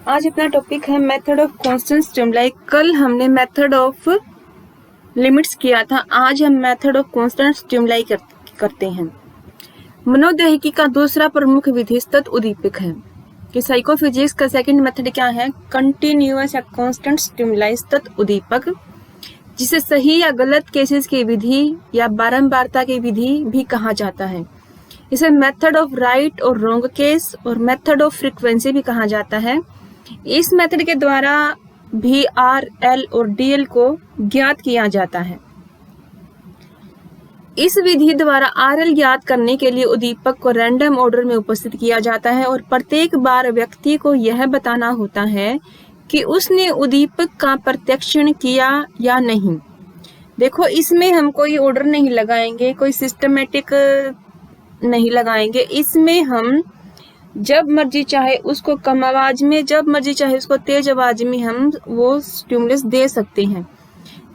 आज अपना टॉपिक है मेथड ऑफ कांस्टेंट स्टिमुलाई। कल हमने मेथड ऑफ लिमिट्स किया था, आज हम मेथड ऑफ कांस्टेंट स्टिमुलाई करते हैं। मनोदैहिकी का दूसरा प्रमुख विधि सतत उद्दीपक है कि साइकोफिजिक्स का सेकंड मेथड क्या है, कंटिन्यूअस या कांस्टेंट स्टिमुलाई सतत उद्दीपक, जिसे सही या गलत केसेस की विधि या बारंबारता की विधि भी कहा जाता है। इसे मेथड ऑफ राइट और रॉन्ग केस और मेथड ऑफ फ्रीक्वेंसी भी कहा जाता है। इस मेथड के द्वारा भी आर, एल और डीएल को ज्ञात किया जाता है। इस विधि द्वारा आरएल ज्ञात करने के लिए उद्दीपक को रैंडम ऑर्डर में उपस्थित किया जाता है और प्रत्येक बार व्यक्ति को यह बताना होता है कि उसने उद्दीपक का प्रत्यक्षण किया या नहीं। देखो, इसमें हम कोई ऑर्डर नहीं लगाएंगे, कोई सिस्टमेटिक नहीं लगाएंगे। इसमें हम जब मर्जी चाहे उसको कम आवाज में, जब मर्जी चाहे उसको तेज आवाज में हम वो स्टिमुलस दे सकते हैं।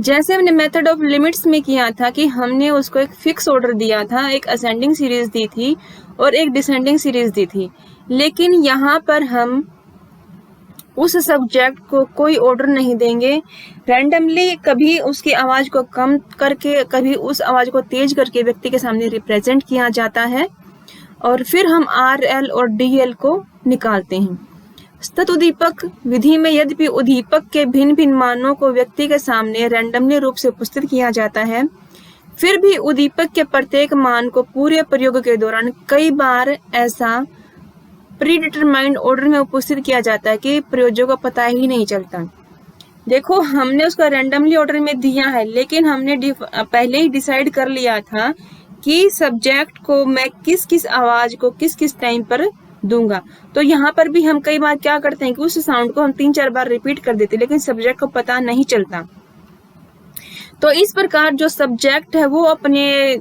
जैसे हमने मेथड ऑफ लिमिट्स में किया था कि हमने उसको एक फिक्स ऑर्डर दिया था, एक असेंडिंग सीरीज दी थी और एक डिसेंडिंग सीरीज दी थी। लेकिन यहाँ पर हम उस सब्जेक्ट को कोई ऑर्डर नहीं देंगे, रैंडमली कभी उसकी आवाज को कम करके, कभी उस आवाज को तेज करके व्यक्ति के सामने रिप्रेजेंट किया जाता है और फिर हम आर, एल और डी एल को निकालते हैं। सतत उद्दीपक विधि में यद्यपि उद्दीपक के भिन्न भिन्न मानों को व्यक्ति के सामने रैंडमली रूप से उपस्थित किया जाता है, फिर भी उद्दीपक के प्रत्येक मान को पूरे प्रयोग के दौरान कई बार ऐसा प्रीडिटरमाइंड ऑर्डर में उपस्थित किया जाता है कि प्रयोजक को पता ही नहीं चलता। देखो, हमने उसको रैंडमली ऑर्डर में दिया है, लेकिन हमने पहले ही डिसाइड कर लिया था कि सब्जेक्ट को मैं किस किस आवाज को किस किस टाइम पर दूंगा। तो यहाँ पर भी हम कई बार क्या करते हैं कि उस साउंड को हम 3-4 बार रिपीट कर देते, लेकिन सब्जेक्ट को पता नहीं चलता। तो इस प्रकार जो सब्जेक्ट है वो अपने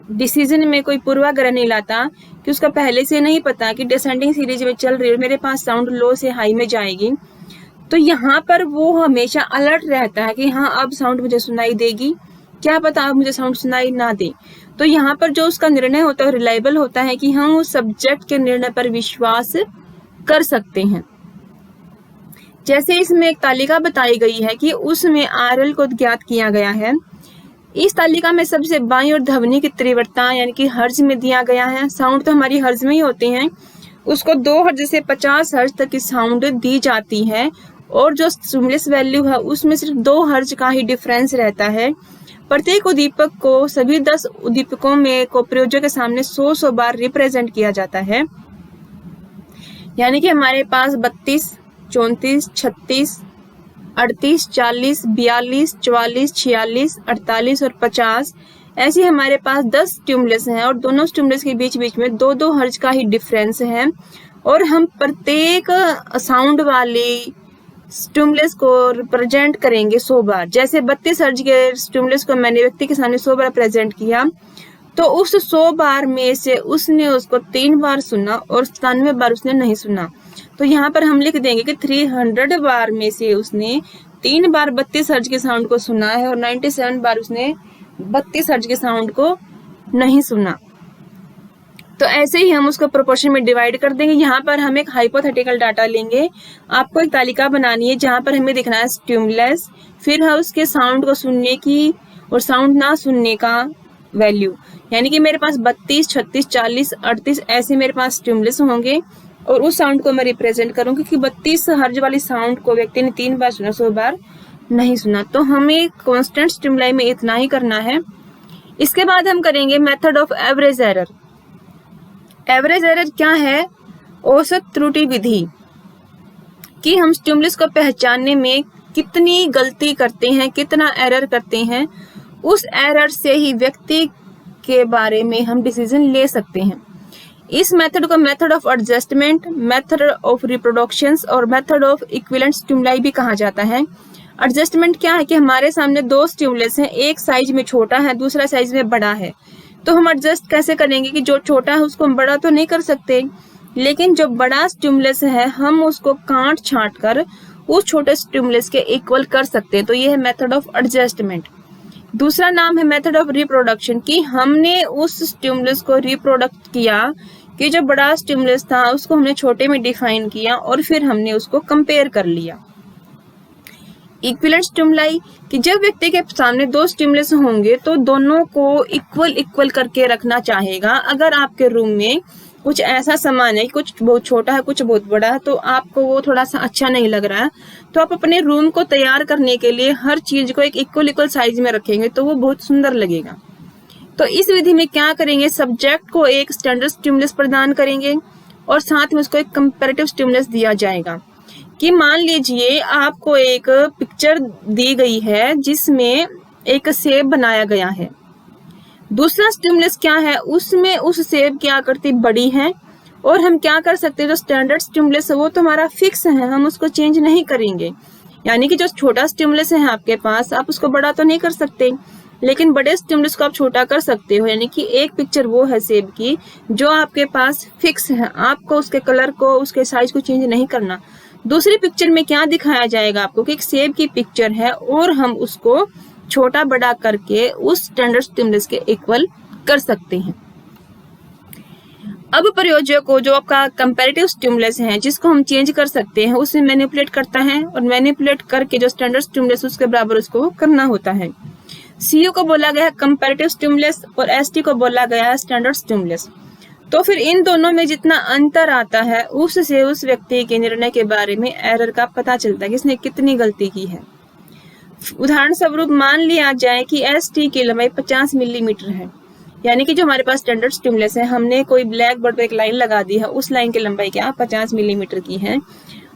डिसीजन में कोई पूर्वाग्रह नहीं लाता कि उसका पहले से नहीं पता कि डिसेंडिंग सीरीज में चल रही है, मेरे पास साउंड लो से हाई में जाएगी। तो यहाँ पर वो हमेशा अलर्ट रहता है कि हाँ, अब साउंड मुझे सुनाई देगी, क्या पता अब मुझे साउंड सुनाई ना दे। तो यहाँ पर जो उसका निर्णय होता है रिलायबल होता है कि हम उस सब्जेक्ट के निर्णय पर विश्वास कर सकते हैं। जैसे इसमें एक तालिका बताई गई है कि उसमें आरएल को ज्ञात किया गया है। इस तालिका में सबसे बाईं ओर ध्वनि की तीव्रता यानी कि हर्ज में दिया गया है। साउंड तो हमारी हर्ज में ही होते हैं, उसको 2 हर्ज से 50 हर्ज तक की साउंड दी जाती है और जो स्टिमुलस वैल्यू है उसमें सिर्फ 2 हर्ज का ही डिफरेंस रहता है। प्रत्येक उद्दीपक को सभी 10 उद्दीपकों में को प्रयोजक के सामने 100 बार रिप्रेजेंट किया जाता है। यानी कि हमारे पास 32, 34, 36, 38, 40, 42, 44, 46, 48 और 50 ऐसी हमारे पास 10 स्टिमुलस हैं और दोनों स्टिमुलस के बीच बीच में 2-2 हर्ज का ही डिफरेंस है और हम प्रत्येक साउंड वाली स्टिमुलस को रिप्रेजेंट करेंगे 100 बार। जैसे 32 हर्ज के स्टिमुलस को मैंने व्यक्ति के सामने 100 बार प्रेजेंट किया, तो उस 100 बार में से उसने उसको 3 बार सुना और 97 बार उसने नहीं सुना। तो यहाँ पर हम लिख देंगे कि 300 बार में से उसने 3 बार 32 हर्ज के साउंड को सुना है और 97 बार उसने 32 हर्ज के साउंड को नहीं सुना। तो ऐसे ही हम उसको प्रोपोर्शन में डिवाइड कर देंगे। यहाँ पर हम एक हाइपोथेटिकल डाटा लेंगे, आपको एक तालिका बनानी है जहाँ पर हमें दिखना है स्टिमुलस, फिर है उसके साउंड को सुनने की और साउंड ना सुनने का वैल्यू। यानी कि मेरे पास 32, 36, 40, 38 ऐसे मेरे पास स्टिमुलस होंगे और उस साउंड को मैं रिप्रेजेंट करूंगी कि 32 हर्ज वाली साउंड को व्यक्ति ने 3 बार सुना, 100 बार नहीं सुना। तो हमें कांस्टेंट स्टिमुलाई में इतना ही करना है। इसके बाद हम करेंगे method of average error. Average error क्या है? औसत त्रुटि विधि, कि हम स्टिमुलस को पहचानने में कितनी गलती करते हैं, कितना एरर करते हैं, उस एरर से ही व्यक्ति के बारे में हम डिसीजन ले सकते हैं। इस मेथड को method of adjustment, method of reproductions और मेथड ऑफ इक्विवेलेंट स्टिमुलाई भी कहा जाता है। एडजस्टमेंट क्या है कि हमारे सामने 2 स्टिमुलस हैं, एक साइज में छोटा है, दूसरा साइज में बड़ा है। तो हम एडजस्ट कैसे करेंगे कि जो छोटा है उसको हम बड़ा तो नहीं कर सकते, लेकिन जो बड़ा स्टिमुलस है हम उसको काट छांट कर उस छोटे स्टिमुलस के इक्वल कर सकते हैं। तो ये है मेथड ऑफ एडजस्टमेंट। दूसरा नाम है मेथड ऑफ रिप्रोडक्शन, कि हमने उस स्टिमुलस को रिप्रोडक्ट किया कि जो बड़ा स्टिमुलस था उसको हमने छोटे में डिफाइन किया और फिर हमने उसको कंपेयर कर लिया। इक्विवेलेंट स्टिमुलाई कि जब व्यक्ति के सामने दो स्टिमुलस होंगे तो दोनों को इक्वल करके रखना चाहेगा। अगर आपके रूम में कुछ ऐसा सामान है, कुछ बहुत छोटा है, कुछ बहुत बड़ा है, तो आपको वो थोड़ा सा अच्छा नहीं लग रहा है, तो आप अपने रूम को तैयार करने के लिए हर चीज को एक इक्वल साइज में रखेंगे तो वो बहुत सुंदर लगेगा। तो इस विधि में क्या करेंगे, सब्जेक्ट को एक स्टैंडर्ड स्टिमुलस प्रदान करेंगे और साथ में उसको एक कंपैरेटिव स्टिमुलस दिया जाएगा। कि मान लीजिए आपको एक पिक्चर दी गई है जिसमें एक सेब बनाया गया है। दूसरा स्टिमुलस क्या है, उसमें उस सेब की आकृति बड़ी है और हम क्या कर सकते हैं, जो स्टैंडर्ड स्टिमुलस है वो तो हमारा फिक्स है, हम उसको चेंज नहीं करेंगे। यानी कि जो छोटा स्टिमुलस है आपके पास, आप उसको बड़ा तो नहीं कर सकते, लेकिन बड़े स्टिमुलस को आप छोटा कर सकते हो। यानी कि एक पिक्चर वो है सेब की जो आपके पास फिक्स है, आपको उसके कलर को, उसके साइज को चेंज नहीं करना। दूसरी पिक्चर में क्या दिखाया जाएगा आपको कि एक सेब की पिक्चर है और हम उसको छोटा बड़ा करके उस स्टैंडर्ड स्टिमुलस के इक्वल कर सकते हैं। अब प्रयोजक को जो आपका कंपैरेटिव स्टिमुलस है जिसको हम चेंज कर सकते हैं, उसमें मैनिपुलेट करता है और मैनिपुलेट करके जो स्टैंडर्ड स्टिमुलस उसके बराबर उसको करना होता है। सीयू को बोला गया है कंपैरेटिव स्टिमुलस और एसटी को बोला गया है स्टैंडर्ड स्टिमुलस। तो फिर इन दोनों में जितना अंतर आता है उससे उस व्यक्ति के निर्णय के बारे में एरर का पता चलता है कि इसने कितनी गलती की है। उदाहरण स्वरूप मान लिया जाए कि एसटी की लंबाई 50 मिलीमीटर है, यानी कि जो हमारे पास स्टैंडर्ड स्टिमुलस है, हमने कोई ब्लैक बोर्ड पे एक लाइन लगा दी है, उस लाइन की लंबाई क्या 50 मिलीमीटर की है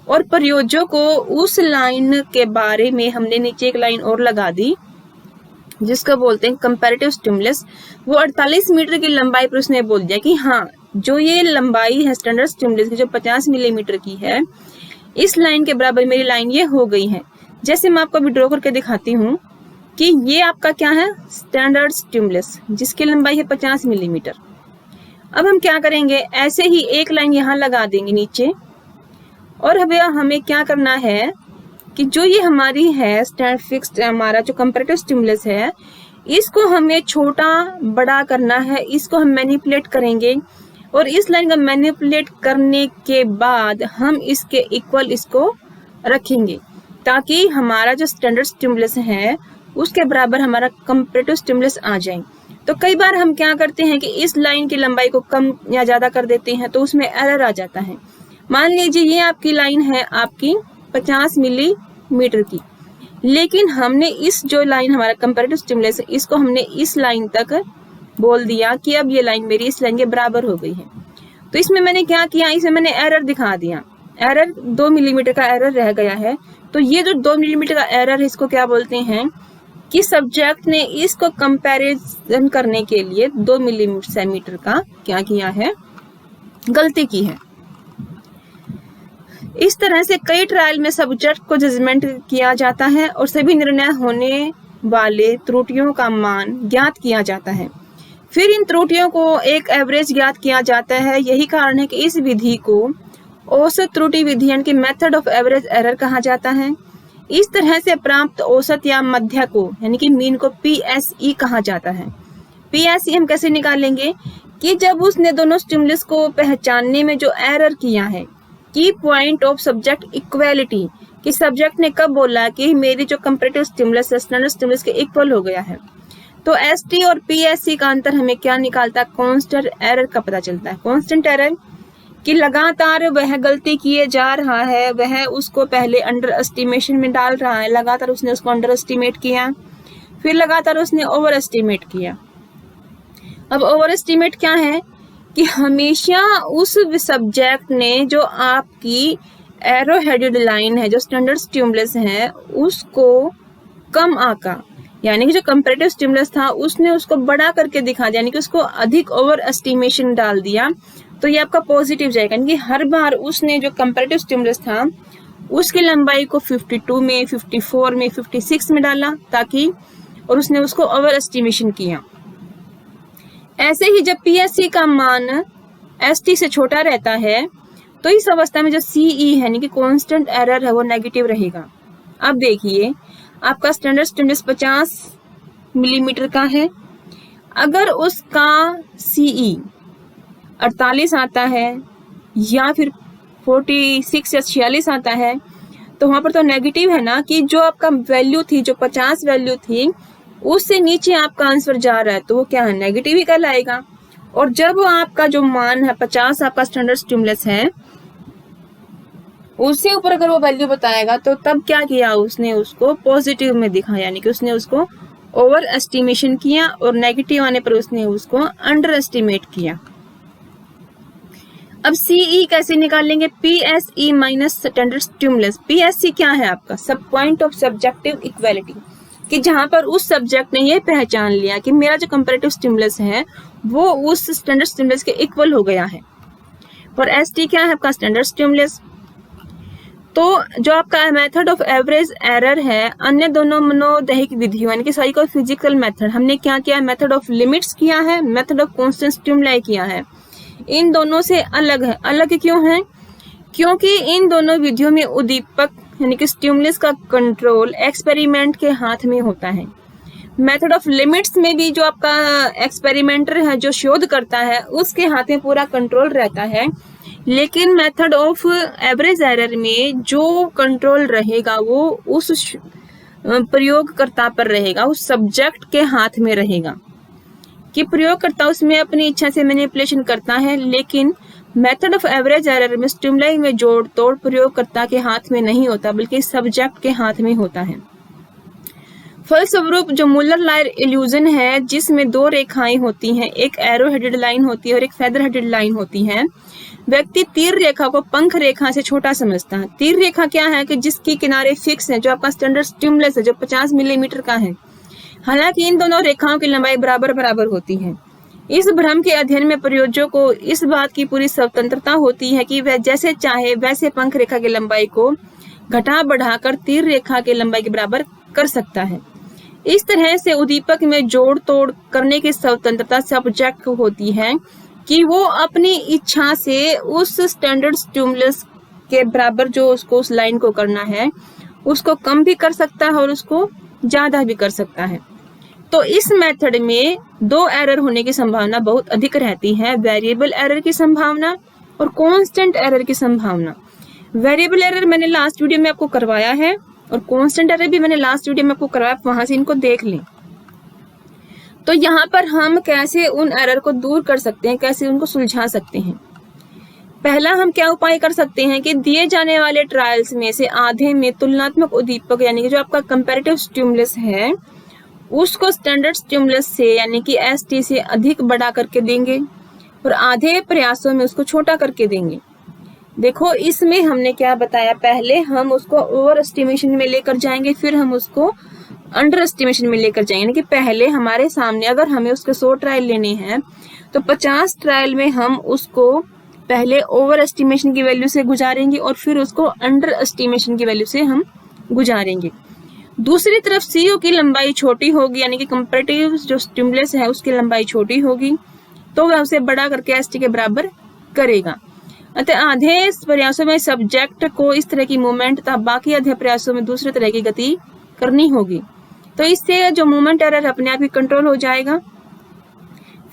और प्रयोजक को उस लाइन के बारे में हमने नीचे एक लाइन और लगा दी जिसको बोलते हैं कंपैरेटिव स्टिमुलस। वो 48 मीटर की लंबाई पर उसने बोल दिया कि हाँ, जो ये लंबाई है स्टैंडर्ड स्टिमुलस की जो 50 मिलीमीटर की है, इस लाइन के बराबर मेरी लाइन ये हो गई है। जैसे मैं आपको अभी ड्रॉ करके दिखाती हूँ कि ये आपका क्या है, स्टैंडर्ड स्टिमुलस जिसकी लंबाई है 50 मिलीमीटर। अब हम क्या करेंगे, ऐसे ही एक लाइन यहाँ लगा देंगे नीचे और अब हमें क्या करना है कि जो ये हमारी है स्टैंड फिक्स्ड हमारा जो कंपैरेटिव स्टिमुलस है, इसको हमें छोटा बड़ा करना है, इसको हम मैनिपुलेट करेंगे और इस लाइन का मैनिपुलेट करने के बाद हम इसके इक्वल इसको रखेंगे ताकि हमारा जो स्टैंडर्ड स्टिमुलस है उसके बराबर हमारा कंपैरेटिव स्टिमुलस आ जाए। तो कई बार हम क्या करते हैं कि इस लाइन की लंबाई को कम या ज्यादा कर देते हैं तो उसमें एरर आ जाता है। मान लीजिए ये आपकी लाइन है आपकी 50 मिलीमीटर की, लेकिन हमने इस जो लाइन हमारा कंपैरेटिव स्टिमुलस है इसको हमने इस लाइन तक बोल दिया कि अब ये लाइन मेरी इस लाइन के बराबर हो गई है। तो इसमें मैंने क्या किया, इसमें मैंने एरर दिखा दिया, एरर 2 मिलीमीटर का एरर रह गया है। तो ये जो 2 मिलीमीटर का एरर है इसको क्या बोलते हैं कि सब्जेक्ट ने इसको कंपैरिजन करने के लिए 2 मिलीमीटर का क्या किया है, गलती की है। इस तरह से कई ट्रायल में सब्जेक्ट को जजमेंट किया जाता है और सभी निर्णय होने वाले त्रुटियों का मान ज्ञात किया जाता है। फिर इन त्रुटियों को एक एवरेज ज्ञात किया जाता है। यही कारण है कि इस विधि को औसत त्रुटि विधि यानी कि मेथड ऑफ एवरेज एरर कहा जाता है। इस तरह से प्राप्त औसत या मध्य को यानी कि मीन को PSE कहा जाता है। PSE हम कैसे निकालेंगे कि जब उसने दोनों स्टिमुलस को पहचानने में जो एरर किया है, की पॉइंट ऑफ सब्जेक्ट इक्वालिटी, कि सब्जेक्ट ने कब बोला कि मेरी जो कंपैरेटिव स्टिमुलस है स्टैंडर्ड स्टिमुलस के इक्वल हो गया है। तो ST और PSE का अंतर हमें क्या निकालता है, कांस्टेंट एरर का पता चलता है। कांस्टेंट एरर कि लगातार वह गलती किए जा रहा है, वह उसको पहले अंडर एस्टिमेशन में डाल रहा है, लगातार उसने उसको अंडर एस्टिमेट किया, फिर लगातार उसने ओवर एस्टिमेट किया। अब ओवर एस्टिमेट क्या है कि हमेशा उस सब्जेक्ट ने जो आपकी एरो हेडेड लाइन है जो स्टैंडर्ड स्टिमुलस है उसको कम आका, यानी कि जो कंपैरेटिव स्टिमुलस था उसने उसको बड़ा करके दिखा दिया, यानी कि उसको अधिक ओवर एस्टिमेशन डाल दिया। तो ये आपका पॉजिटिव जाएगा, यानी कि हर बार उसने जो कंपैरेटिव स्टिमुलस था उसकी लंबाई को 52 में, 54 में, 56 में डाला ताकि, और उसने उसको ओवर एस्टिमेशन किया। ऐसे ही जब PSE का मान ST से छोटा रहता है तो इस अवस्था में जो CE है यानी कि कांस्टेंट एरर है वो नेगेटिव रहेगा। अब देखिए आपका स्टैंडर्ड स्टिमुलस 50 मिलीमीटर का है, अगर उसका CE 48 आता है या फिर 46 या 46 आता है, तो वहां पर तो नेगेटिव है ना, कि जो आपका वैल्यू थी, जो 50 वैल्यू थी, उससे नीचे आपका आंसर जा रहा है तो वो क्या है, नेगेटिव ही कहलाएगा। और जब आपका जो मान है 50 आपका स्टैंडर्ड स्टिमुलस है, उससे ऊपर अगर वो वैल्यू बताएगा तो तब क्या किया उसने, उसको पॉजिटिव में दिखा, यानी कि उसने उसको ओवर एस्टिमेशन किया, और नेगेटिव आने पर उसने उसको अंडर एस्टिमेट किया। अब सीई कैसे निकालेंगे, PSE minus standard stimulus. PSE क्या है आपका, सब पॉइंट ऑफ सब्जेक्टिव इक्वालिटी, कि जहां पर उस सब्जेक्ट ने ये पहचान लिया कि मेरा जो कंपैरेटिव स्टिमुलस है वो उस स्टैंडर्ड स्टिमुलस के इक्वल हो गया है। और एसटी क्या है आपका, स्टैंडर्ड स्टिमुलस। तो जो आपका मेथड ऑफ एवरेज एरर है, अन्य दोनों मनोदैहिक विधियों यानी कि साइकोफिजिकल मेथड, हमने क्या किया, मेथड ऑफ लिमिट्स किया है, मेथड ऑफ कांस्टेंट स्टिमुलाई किया है। इन दोनों से अलग है। अलग क्यों है, क्योंकि इन दोनों विधियों में उद्दीपक यानी कि स्टिमुलस का कंट्रोल एक्सपेरिमेंट के हाथ में होता है। मेथड ऑफ लिमिट्स में भी जो आपका एक्सपेरिमेंटर है, जो शोध करता है, उसके हाथ में पूरा कंट्रोल रहता है। लेकिन मेथड ऑफ एवरेज एरर में जो कंट्रोल रहेगा वो उस प्रयोगकर्ता पर रहेगा, उस सब्जेक्ट के हाथ में रहेगा, कि प्रयोगकर्ता उसमें अपनी इच्छा से मैनिपुलेशन करता है। लेकिन मेथड ऑफ एवरेज एरर में स्टिमुलाई में जोड़ तोड़ प्रयोगकर्ता के हाथ में नहीं होता, बल्कि सब्जेक्ट के हाथ में होता है। फलस्वरूप जो मुलर लायर इल्यूजन है, जिसमें दो रेखाएं होती हैं, एक एरो हेडेड लाइन होती है और एक फेदर हेडेड लाइन होती है, व्यक्ति तीर रेखा को पंख रेखा से छोटा समझता है। तीर रेखा क्या है कि जिसकी किनारे फिक्स है, जो आपका स्टैंडर्ड स्टिमुलस है, जो 50 मिलीमीटर का है। हालांकि इन दोनों रेखाओं की लंबाई बराबर बराबर होती है। इस भ्रम के अध्ययन में प्रयोजक को इस बात की पूरी स्वतंत्रता होती है कि वह जैसे चाहे वैसे पंख रेखा की लंबाई को घटा बढ़ाकर तीर रेखा की लंबाई के बराबर कर सकता है। इस तरह से उद्दीपक में जोड़ तोड़ करने की स्वतंत्रता सब्जेक्ट को होती है कि वो अपनी इच्छा से उस स्टैंडर्ड स्टिमुलस के बराबर जो उसको उस लाइन को करना है, उसको कम भी कर सकता है और उसको ज्यादा भी कर सकता है। तो इस मेथड में दो एरर होने की संभावना बहुत अधिक रहती है, वेरिएबल एरर की संभावना और कांस्टेंट एरर की संभावना। वेरिएबल एरर मैंने लास्ट वीडियो में आपको करवाया है और कांस्टेंट एरर भी मैंने लास्ट वीडियो में आपको करवाया, वहां से इनको देख लें। तो यहाँ पर हम कैसे उन एरर को दूर कर सकते हैं, कैसे उनको सुलझा सकते हैं। पहला हम क्या उपाय कर सकते हैं कि दिए जाने वाले ट्रायल्स में से आधे में तुलनात्मक उद्दीपक यानी कि जो आपका कंपैरेटिव स्टिमुलस है, उसको स्टैंडर्ड स्टिमुलस से यानी कि एसटी से अधिक बड़ा करके देंगे और आधे प्रयासों में उसको छोटा करके देंगे। देखो इसमें हमने क्या बताया, पहले हम उसको ओवर एस्टिमेशन में लेकर जाएंगे, फिर हम उसको अंडर एस्टिमेशन में लेकर जाएंगे। यानी कि पहले हमारे सामने अगर हमें उसके 100 ट्रायल लेने हैं तो 50 ट्रायल में हम उसको पहले ओवर एस्टिमेशन की वैल्यू से गुजारेंगे और फिर उसको अंडर एस्टिमेशन की वैल्यू से हम गुजारेंगे। दूसरी तरफ सीओ की लंबाई छोटी होगी, यानी कि कंपैरेटिव जो स्टिमुलस है उसकी लंबाई छोटी होगी, तो वह उसे बड़ा करके एसटी के बराबर करेगा। अतः आधे प्रयासों में सब्जेक्ट को इस तरह की मूवमेंट तथा बाकी आधे प्रयासों में दूसरे तरह की गति करनी होगी। तो इससे जो मूवमेंट एरर अपने आप ही कंट्रोल हो जाएगा।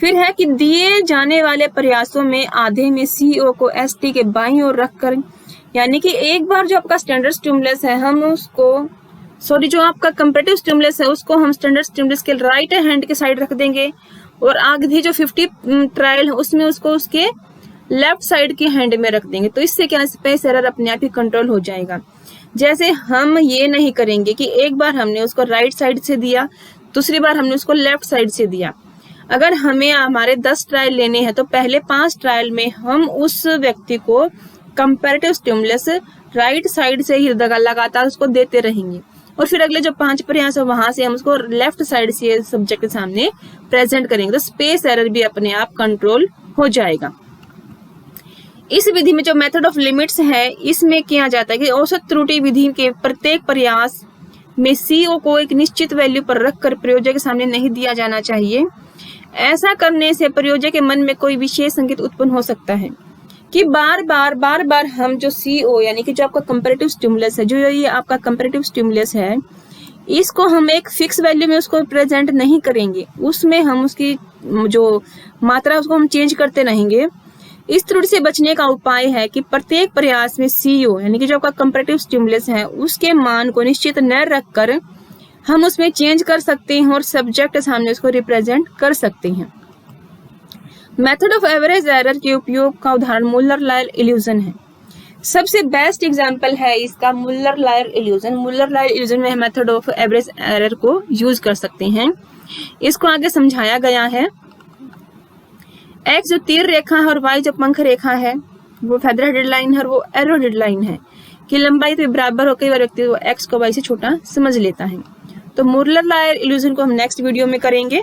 फिर है कि दिए जाने वाले प्रयासों में आधे में सीओ को एसटी के बाईं ओर रखकर, यानी कि एक बार जो आपका स्टैंडर्ड स्टिमुलस है हम उसको जो आपका कंपैरेटिव स्टिमुलस है उसको हम स्टैंडर्ड स्टिमुलस के राइट हैंड के साइड रख देंगे और आगे जो 50 ट्रायल है उसमें उसको उसके लेफ्ट साइड के हैंड में रख देंगे। तो इससे क्या स्पेस एरर अपने आप ही कंट्रोल हो जाएगा। जैसे हम ये नहीं करेंगे कि एक बार हमने उसको राइट साइड से दिया, दूसरी बार हमने उसको लेफ्ट साइड से दिया। अगर हमें हमारे 10 ट्रायल लेने हैं तो पहले 5 ट्रायल में हम उस व्यक्ति को कंपैरेटिव स्टिमुलस राइट साइड से ही लगातार उसको देते रहेंगे और फिर अगले जो 5 प्रयास है वहां से हम उसको लेफ्ट साइड से सब्जेक्ट के सामने प्रेजेंट करेंगे। तो स्पेस एरर भी अपने आप कंट्रोल हो जाएगा। इस विधि में जो मेथड ऑफ लिमिट्स है इसमें किया जाता है कि औसत त्रुटि विधि के प्रत्येक प्रयास में सीओ को एक निश्चित वैल्यू पर रखकर प्रयोजक के सामने नहीं दिया जाना चाहिए। ऐसा करने से प्रयोजक के मन में कोई विशेष संकेत उत्पन्न हो सकता है कि बार बार हम जो सीओ यानी कि जो आपका कंपैरेटिव स्टिमुलस है, जो ये आपका कंपैरेटिव स्टिमुलस है, इसको हम एक फिक्स वैल्यू में उसको प्रेजेंट नहीं करेंगे, उसमें हम उसकी जो मात्रा उसको हम चेंज करते रहेंगे। इस त्रुटि से बचने का उपाय है कि प्रत्येक प्रयास में CO यानी कि जो आपका कंपैरेटिव स्टिमुलस है उसके मान को निश्चित न रखकर हम उसमें चेंज कर सकते हैं और सब्जेक्ट के सामने उसको रिप्रेजेंट कर सकते हैं। मेथड ऑफ एवरेज एरर के उपयोग का उदाहरण मुलर-लायर इल्यूजन है। सबसे बेस्ट एग्जांपल है इसका मुलर-लायर इल्यूजन। मुलर-लायर इल्यूजन में मेथड ऑफ एवरेज एरर को यूज कर सकते हैं। इसको आगे समझाया गया है। एक्स जो तीर रेखा है और वाई जो पंख रेखा है वो फेदर हेडेड लाइन है और वो एरो हेडेड लाइन है कि लंबाई तो बराबर हो, कई बार व्यक्ति एक्स को वाई से छोटा समझ लेता है। तो मुलर-लायर इल्यूजन को हम नेक्स्ट वीडियो में करेंगे।